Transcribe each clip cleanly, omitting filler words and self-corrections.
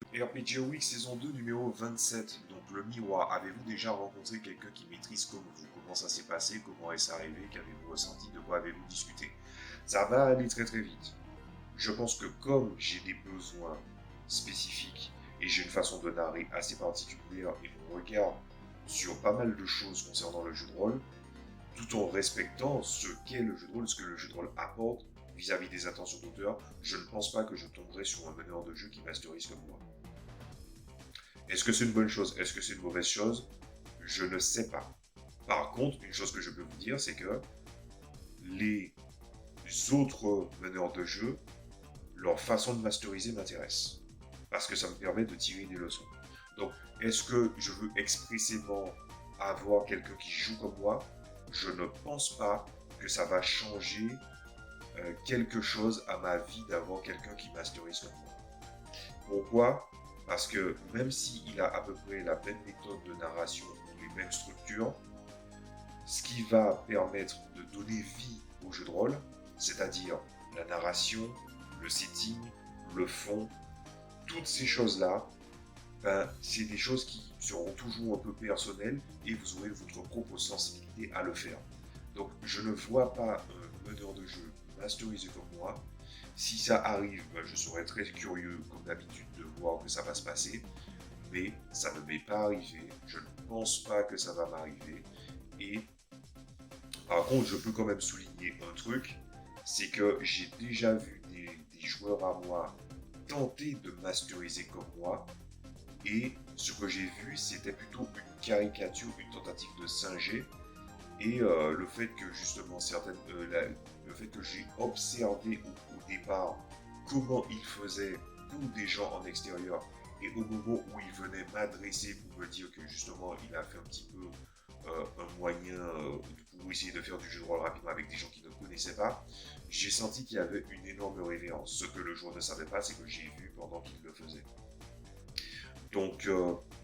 RPG Week saison 2 numéro 27, donc le miroir. Avez-vous déjà rencontré quelqu'un qui maîtrise comme vous? Comment ça s'est passé? Comment est-ce arrivé? Qu'avez-vous ressenti? De quoi avez-vous discuté? Ça va aller très très vite. Je pense que comme j'ai des besoins spécifiques et j'ai une façon de narrer assez particulière et mon regard sur pas mal de choses concernant le jeu de rôle, tout en respectant ce qu'est le jeu de rôle, ce que le jeu de rôle apporte vis-à-vis des intentions d'auteur, je ne pense pas que je tomberai sur un meneur de jeu qui masterise comme moi. Est-ce que c'est une bonne chose? Est-ce que c'est une mauvaise chose? Je ne sais pas. Par contre, une chose que je peux vous dire, c'est que les autres meneurs de jeu, leur façon de masteriser m'intéresse. Parce que ça me permet de tirer des leçons. Donc, est-ce que je veux expressément avoir quelqu'un qui joue comme moi? Je ne pense pas que ça va changer quelque chose à ma vie d'avoir quelqu'un qui masterise comme moi. Pourquoi? Parce que même s'il a à peu près la même méthode de narration ou les mêmes structures, ce qui va permettre de donner vie au jeu de rôle, c'est-à-dire la narration, le setting, le fond, toutes ces choses-là, c'est des choses qui seront toujours un peu personnelles et vous aurez votre propre sensibilité à le faire. Donc je ne vois pas un meneur de jeu masterisé comme moi. Si ça arrive, je serais très curieux comme d'habitude de voir que ça va se passer, mais ça ne m'est pas arrivé. Je ne pense pas que ça va m'arriver. Et par contre, je peux quand même souligner un truc, c'est que j'ai déjà vu des joueurs à moi tenter de masteriser comme moi, et ce que j'ai vu, c'était plutôt une caricature, une tentative de singer. Et le fait que justement le fait que j'ai observé au départ comment il faisait pour des gens en extérieur et au moment où il venait m'adresser pour me dire que justement il a fait un petit peu un moyen pour essayer de faire du jeu de rôle rapidement avec des gens qui ne connaissaient pas, j'ai senti qu'il y avait une énorme révérence. Ce que le joueur ne savait pas, c'est que j'ai vu pendant qu'il le faisait. Donc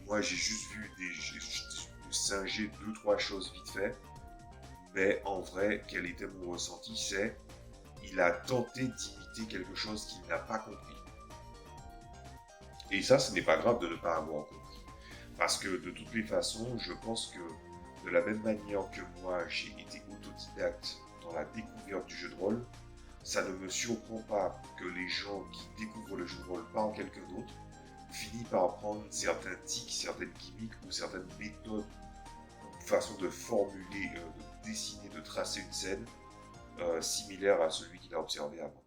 moi j'ai juste vu des singer deux trois choses vite fait. Mais en vrai, quel était mon ressenti? C'est il a tenté d'imiter quelque chose qu'il n'a pas compris. Et ça, ce n'est pas grave de ne pas avoir compris. Parce que de toutes les façons, je pense que de la même manière que moi, j'ai été autodidacte dans la découverte du jeu de rôle, ça ne me surprend pas que les gens qui découvrent le jeu de rôle par quelqu'un d'autre finissent par apprendre certains tics, certaines gimmicks ou certaines méthodes ou façons de formuler, de dessiner, de tracer une scène similaire à celui qu'il a observé avant.